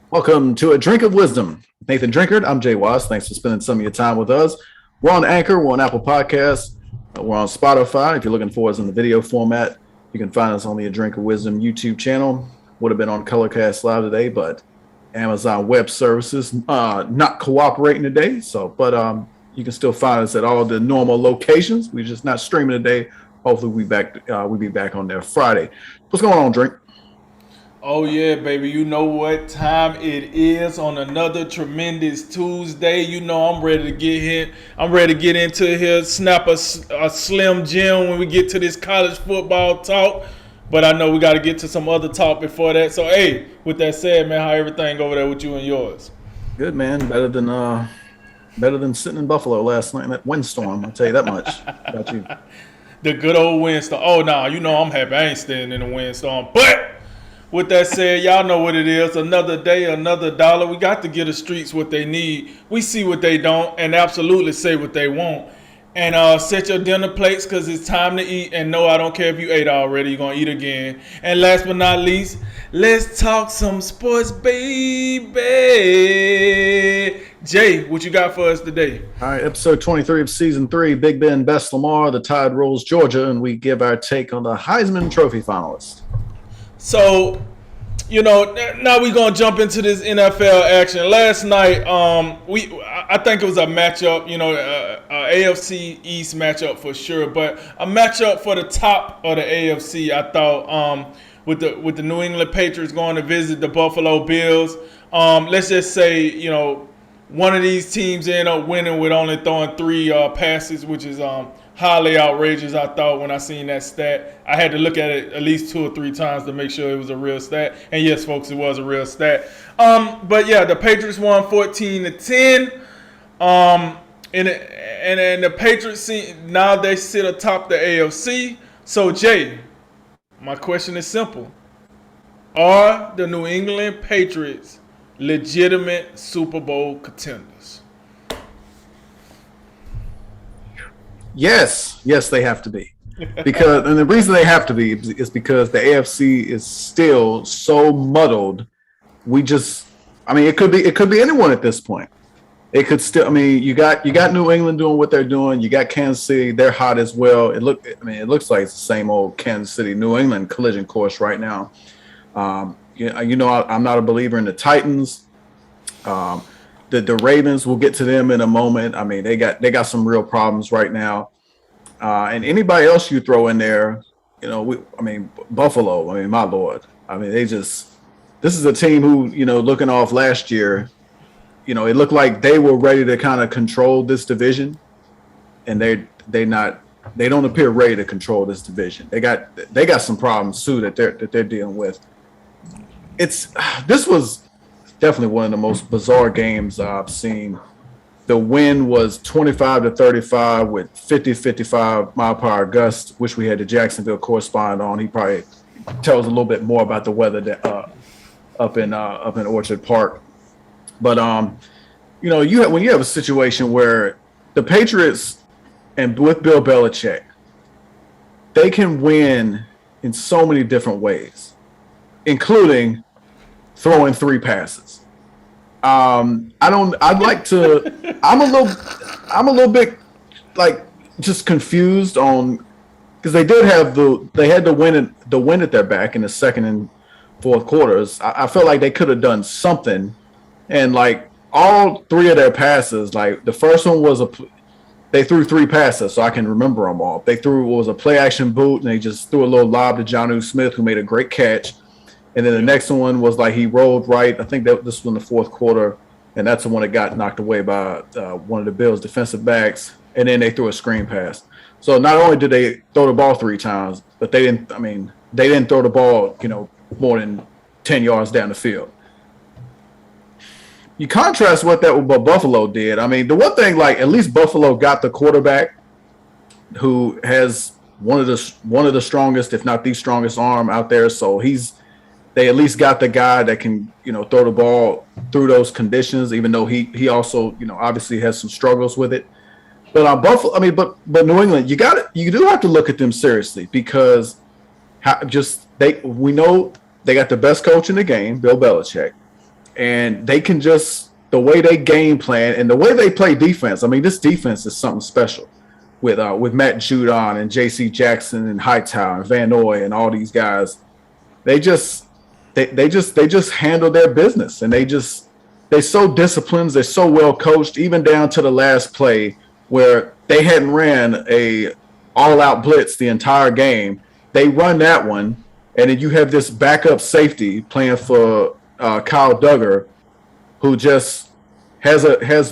Welcome to A Drink of Wisdom. Nathan Drinkard, I'm Jay Watts. Thanks for spending some of your time with us. We're on Anchor, we're on Apple Podcasts, we're on Spotify. If you're looking for us in the video format, you can find us on the A Drink of Wisdom YouTube channel. Would have been on Colorcast Live today, but Amazon Web Services not cooperating today. But you can still find us at all the normal locations. We're just not streaming today. Hopefully, we'll be back on there Friday. What's going on, Drink? Oh yeah, baby. You know what time it is on another tremendous Tuesday. You know I'm ready to get here. I'm ready to get into here, snap a slim jim when we get to this college football talk. But I know we got to get to some other talk before that. So hey, with that said, man, how everything over there with you and yours? Good, man. Better than sitting in Buffalo last night in that windstorm. I'll tell you that much. About you? The good old windstorm. Oh nah, you know I'm happy I ain't staying in the windstorm. But with that said, y'all know what it is. Another day, another dollar. We got to give the streets what they need. We see what they don't and absolutely say what they want. And set your dinner plates because it's time to eat. And no, I don't care if you ate already. You're going to eat again. And last but not least, let's talk some sports, baby. Jay, what you got for us today? All right, episode 23 of season 3, Big Ben, Best Lamar, the Tide rolls Georgia, and we give our take on the Heisman Trophy finalists. So, now we're gonna jump into this NFL action. Last night, I think it was a matchup, AFC East matchup for sure, but a matchup for the top of the AFC. I thought, with the New England Patriots going to visit the Buffalo Bills. Let's just say, one of these teams end up winning with only throwing three passes, which is highly outrageous. I thought when I seen that stat, I had to look at it at least 2 or 3 times to make sure it was a real stat. And yes, folks, it was a real stat. But yeah, the Patriots won 14-10. And the Patriots now they sit atop the AFC. So Jay, my question is simple: are the New England Patriots legitimate Super Bowl contenders? Yes, they have to be. And the reason they have to be is because the AFC is still so muddled. It could be anyone at this point. It could still. You got New England doing what they're doing. You got Kansas City; they're hot as well. It looks like it's the same old Kansas City New England collision course right now. I'm not a believer in the Titans. The Ravens, we'll get to them in a moment. They got some real problems right now. And anybody else you throw in there, Buffalo. My lord. This is a team who, looking off last year, it looked like they were ready to kind of control this division, and they don't appear ready to control this division. They got some problems too that they're dealing with. This was definitely one of the most bizarre games I've seen. The wind was 25-35 with 50-55 mile per hour gusts, which we had the Jacksonville correspondent on. He probably tells a little bit more about the weather that, up in Orchard Park. But when you have a situation where the Patriots and with Bill Belichick, they can win in so many different ways, including throwing 3 passes. I'm a little bit like just confused on, because they had the win at their back in the second and fourth quarters. I felt like they could have done something, and like all 3 of their passes, like the first one was they threw 3 passes, so I can remember them all. They was a play action boot, and they just threw a little lob to Jonnu Smith, who made a great catch. And then the next one was like he rolled right. I think that this was in the fourth quarter, and that's the one that got knocked away by one of the Bills' defensive backs. And then they threw a screen pass. So not only did they throw the ball 3 times, but they didn't throw the ball, more than 10 yards down the field. You contrast what Buffalo did. The one thing, like, at least Buffalo got the quarterback who has one of the strongest, if not the strongest arm out there. So they at least got the guy that can, throw the ball through those conditions, even though he also, obviously has some struggles with it. But Buffalo, but New England, you do have to look at them seriously, because we know they got the best coach in the game, Bill Belichick, and they can just the way they game plan and the way they play defense. I mean, this defense is something special with Matt Judon and J.C. Jackson and Hightower and Van Noy and all these guys. They just handle their business, and they're so disciplined. They're so well coached, even down to the last play where they hadn't ran a all-out blitz the entire game. They run that one, and then you have this backup safety playing for Kyle Duggar, who just has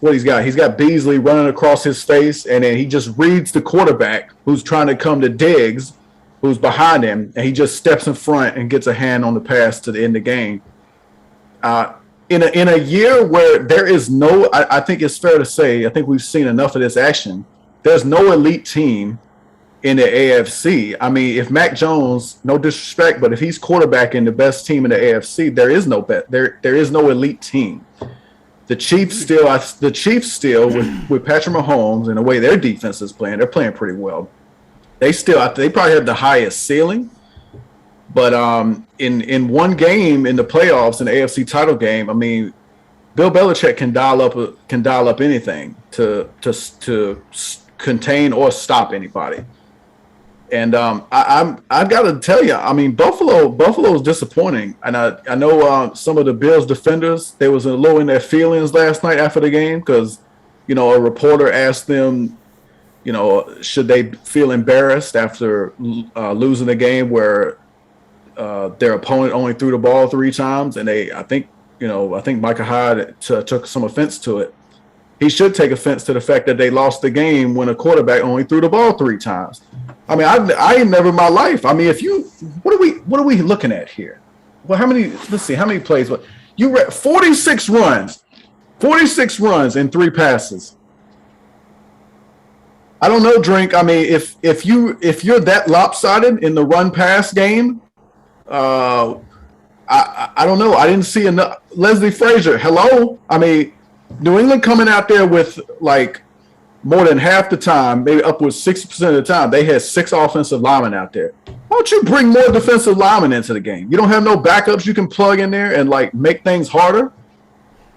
what he's got. He's got Beasley running across his face, and then he just reads the quarterback who's trying to come to Diggs, who's behind him, and he just steps in front and gets a hand on the pass to end the game. In a year where there is no, I think it's fair to say, I think we've seen enough of this action. There's no elite team in the AFC. I mean, if Mac Jones, no disrespect, but if he's quarterbacking the best team in the AFC, there is no elite team. The Chiefs still with Patrick Mahomes and the way their defense is playing, they're playing pretty well. They probably have the highest ceiling, but in one game in the playoffs, in the AFC title game, I mean, Bill Belichick can dial up anything to contain or stop anybody. And I've got to tell you, I mean, Buffalo's disappointing, and I know some of the Bills defenders, they was a little in their feelings last night after the game because, a reporter asked them, should they feel embarrassed after losing a game where their opponent only threw the ball 3 times, and I think Micah Hyde took some offense to it. He should take offense to the fact that they lost the game when a quarterback only threw the ball 3 times. I mean, I ain't never in my life. I mean, what are we looking at here? Well, let's see, how many plays? You read 46 runs in 3 passes. I don't know, Drink. I mean, if you're that lopsided in the run pass game, I don't know. I didn't see enough. Leslie Frazier, hello. I mean, New England coming out there with like more than half the time, maybe upwards 60% of the time, they had 6 offensive linemen out there. Why don't you bring more defensive linemen into the game? You don't have no backups you can plug in there and like make things harder.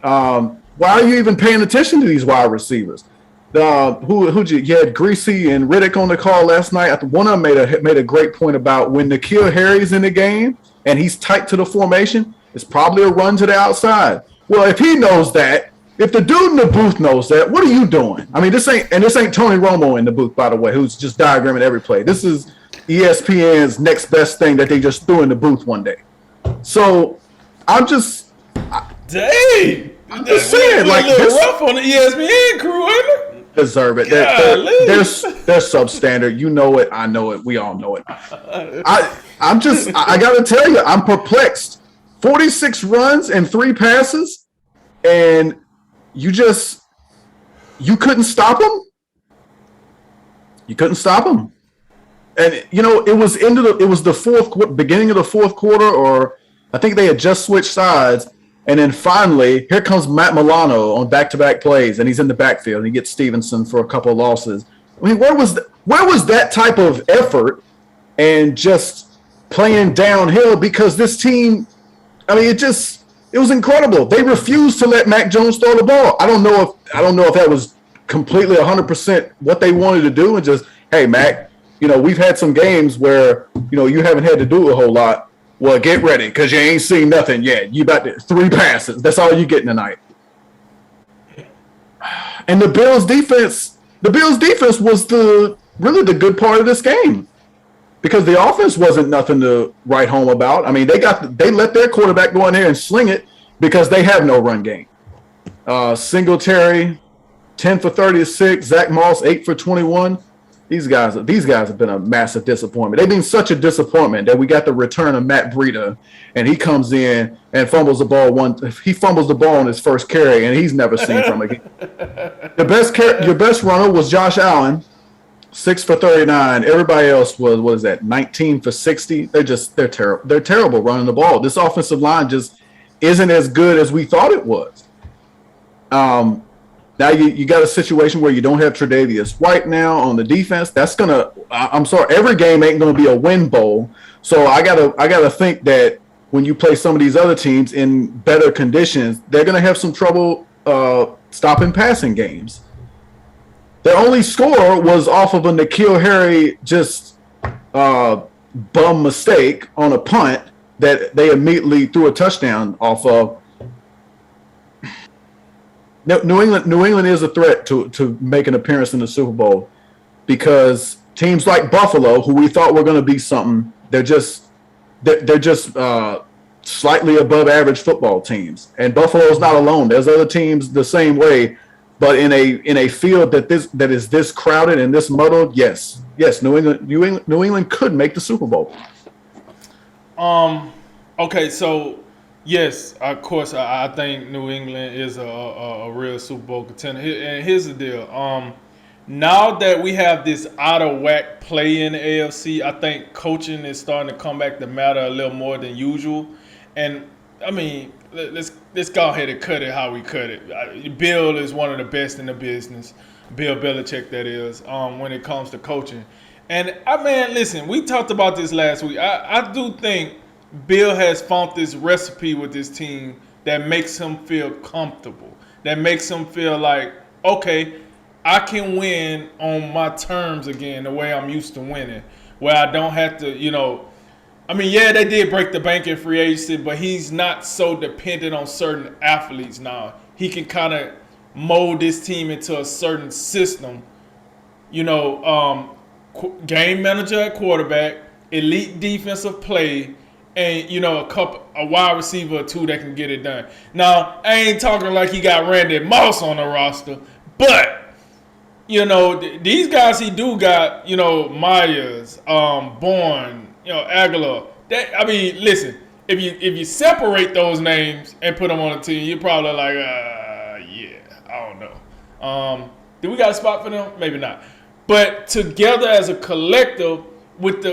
Why are you even paying attention to these wide receivers? You had Greasy and Riddick on the call last night. One of them made a great point about when N'Keal Harry's in the game and he's tight to the formation, it's probably a run to the outside. Well, if he knows that, if the dude in the booth knows that, what are you doing? I mean, this ain't Tony Romo in the booth, by the way, who's just diagramming every play. This is ESPN's next best thing that they just threw in the booth one day. So I'm just saying, like, this rough on the ESPN crew, ain't it? Deserve it. They're substandard. You know it. I know it. We all know it. I got to tell you, I'm perplexed. 46 runs and 3 passes, and you couldn't stop them. You couldn't stop them. And it was the beginning of the fourth quarter, or I think they had just switched sides. And then finally, here comes Matt Milano on back-to-back plays, and he's in the backfield. And he gets Stevenson for a couple of losses. I mean, where was that type of effort and just playing downhill? Because this team, I mean, it was incredible. They refused to let Mac Jones throw the ball. I don't know if that was completely 100% what they wanted to do, and just, hey, Mac, we've had some games where you haven't had to do a whole lot. Well, get ready because you ain't seen nothing yet. You about 3 passes. That's all you getting tonight. And the Bills defense was really the good part of this game because the offense wasn't nothing to write home about. I mean, they let their quarterback go in there and sling it because they have no run game. Singletary, 10 for 36. Zach Moss, 8 for 21. These guys have been a massive disappointment. They've been such a disappointment that we got the return of Matt Breida, and he comes in and fumbles the ball He fumbles the ball on his first carry, and he's never seen from again. Your best runner was Josh Allen, 6 for 39. Everybody else was, what is that, 19 for 60? They're terrible. They're terrible running the ball. This offensive line just isn't as good as we thought it was. Now you got a situation where you don't have Tre'Davious White now on the defense. I'm sorry, every game ain't gonna be a win bowl. So I gotta think that when you play some of these other teams in better conditions, they're going to have some trouble stopping passing games. Their only score was off of a N'Keal Harry just bum mistake on a punt that they immediately threw a touchdown off of. New England is a threat to make an appearance in the Super Bowl because teams like Buffalo, who we thought were going to be something, they're just slightly above average football teams. And Buffalo's not alone. There's other teams the same way, but in a field that is this crowded and this muddled, yes, New England could make the Super Bowl. Okay, so yes, of course, I think New England is a real Super Bowl contender. And here's the deal. Now that we have this out of whack play in the AFC, I think coaching is starting to come back to matter a little more than usual. And I mean, let's go ahead and cut it how we cut it. Bill is one of the best in the business. Bill Belichick, that is, when it comes to coaching. And listen, we talked about this last week. I do think Bill has found this recipe with this team that makes him feel comfortable. That makes him feel like, okay, I can win on my terms again, the way I'm used to winning, where I don't have to, they did break the bank in free agency, but he's not so dependent on certain athletes now. He can kind of mold this team into a certain system, game manager at quarterback, elite defensive play, and a wide receiver or two that can get it done. Now, I ain't talking like he got Randy Moss on the roster, but these guys he do got, Myers, Bourne, Aguilar. Listen, if you separate those names and put them on a team, you're probably like, I don't know. Do we got a spot for them? Maybe not. But together as a collective with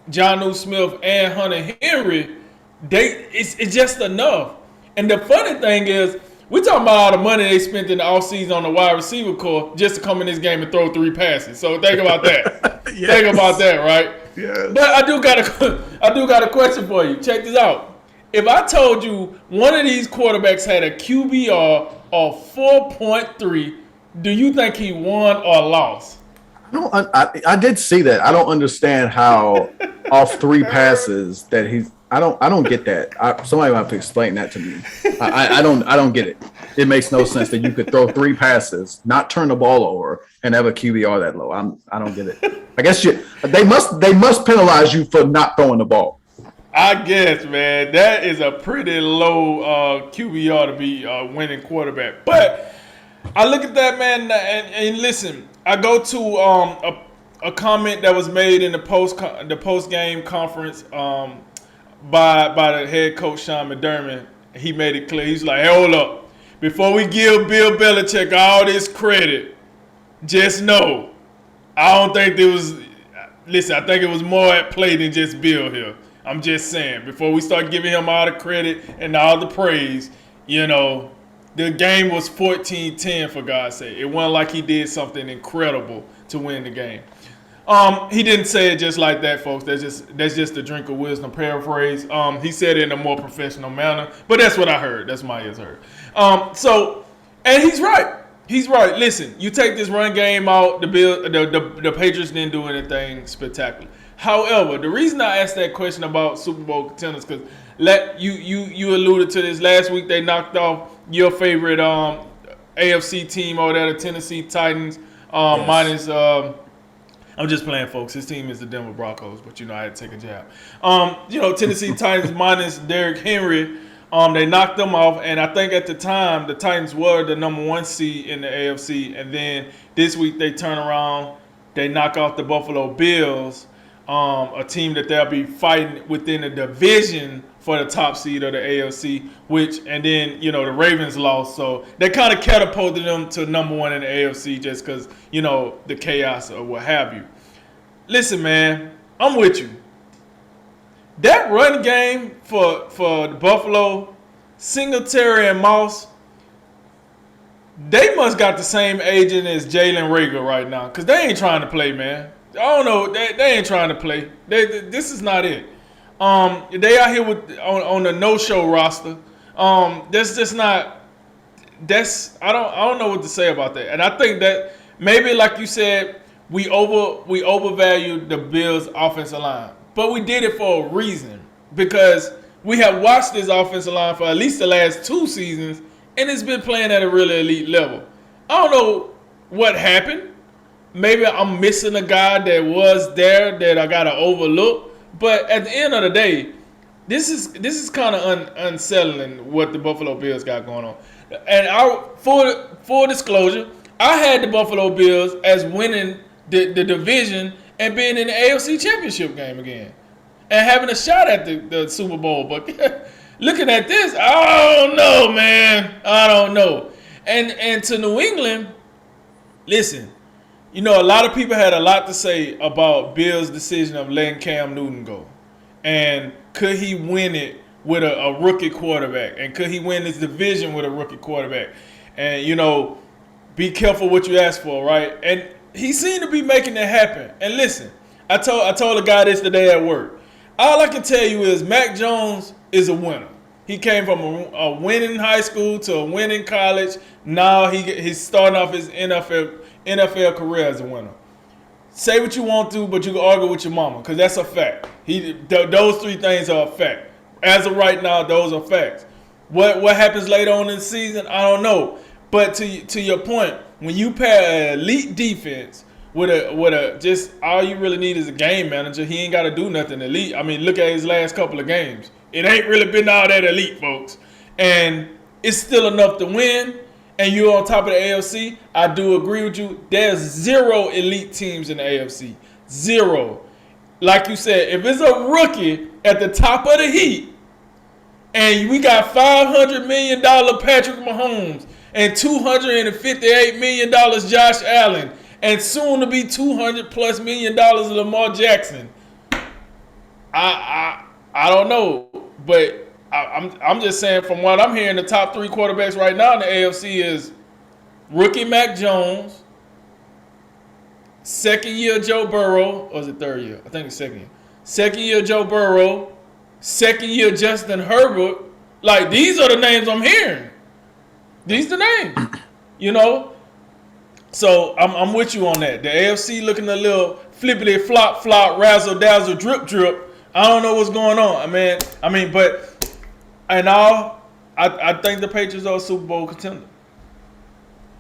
Jonnu Smith and Hunter Henry, it's just enough. And the funny thing is, we're talking about all the money they spent in the offseason on the wide receiver core just to come in this game and throw 3 passes. So think about that. Yes. Think about that, right? Yes. But I do got a question for you. Check this out. If I told you one of these quarterbacks had a QBR of 4.3, do you think he won or lost? I did see that. I don't understand how off 3 passes that he's. I don't get that. Somebody will have to explain that to me. I don't get it. It makes no sense that you could throw 3 passes, not turn the ball over, and have a QBR that low. I don't get it. I guess they must penalize you for not throwing the ball. I guess, man, that is a pretty low QBR to be winning quarterback. But I look at that, man, and listen. I go to a comment that was made in the post game conference. By the head coach Sean McDermott. He made it clear. He's like, hey, hold up. Before we give Bill Belichick all this credit, just know, I don't think there was – listen, I think it was more at play than just Bill here. I'm just saying, before we start giving him all the credit and all the praise, the game was 14-10, for God's sake. It wasn't like he did something incredible to win the game. He didn't say it just like that, folks. That's just a drink of wisdom paraphrase. He said it in a more professional manner, but that's what I heard. That's my ears heard. And he's right. He's right. Listen, you take this run game out, the Patriots didn't do anything spectacular. However, the reason I asked that question about Super Bowl contenders, because you alluded to this last week. They knocked off your favorite AFC team over there, the Tennessee Titans, yes. minus. I'm just playing, folks. His team is the Denver Broncos, but I had to take a jab. Tennessee Titans minus Derrick Henry. They knocked them off, and I think at the time the Titans were the number 1 seed in the AFC. And then this week they turn around, they knock off the Buffalo Bills, a team that they'll be fighting within the division for the top seed of the AFC. And then the Ravens lost, so they kind of catapulted them to number 1 in the AFC just because the chaos or what have you. Listen, man, I'm with you. That run game for the Buffalo, Singletary and Moss, they must got the same agent as Jalen Reagor right now, because they ain't trying to play, man. I don't know. They ain't trying to play. This is not it. They out here with on the no-show roster. That's just not. That's I don't know what to say about that. And I think that maybe like you said, we overvalued the Bills' offensive line, but we did it for a reason because we have watched this offensive line for at least the last 2 seasons, and it's been playing at a really elite level. I don't know what happened. Maybe I'm missing a guy that was there that I gotta overlook. But at the end of the day, this is kind of unsettling what the Buffalo Bills got going on. And full disclosure, I had the Buffalo Bills as winning the division and being in the AFC Championship game again and having a shot at the Super Bowl. But looking at this, I don't know, man. I don't know. And to New England, listen, you know, a lot of people had a lot to say about Bill's decision of letting Cam Newton go. And could he win it with a rookie quarterback? And could he win this division with a rookie quarterback? And, you know, be careful what you ask for, right? And he seemed to be making it happen. And listen, I told a guy this today at work. All I can tell you is Mac Jones is a winner. He came from a winning high school to a winning college. Now he's starting off his NFL career as a winner. Say what you want to, but you can argue with your mama because that's a fact. Those 3 things are a fact. As of right now, those are facts. What happens later on in the season, I don't know. But to your point, when you pair an elite defense with a just all you really need is a game manager, he ain't got to do nothing elite. I mean, look at his last couple of games. It ain't really been all that elite, folks. And it's still enough to win. And you're on top of the AFC, I do agree with you. There's 0 elite teams in the AFC. 0. Like you said, if it's a rookie at the top of the heat, and we got $500 million Patrick Mahomes and $258 million Josh Allen, and soon to be $200+ million Lamar Jackson, I don't know, but I'm just saying from what I'm hearing, the top 3 quarterbacks right now in the AFC is rookie Mac Jones, second year Joe Burrow, or is it third year? I think it's second year. Second year Joe Burrow, second year Justin Herbert. Like, these are the names I'm hearing. These are the names, you know? So I'm with you on that. The AFC looking a little flippity flop flop, razzle dazzle, drip drip. I don't know what's going on. I mean, but and all, I think the Patriots are a Super Bowl contender.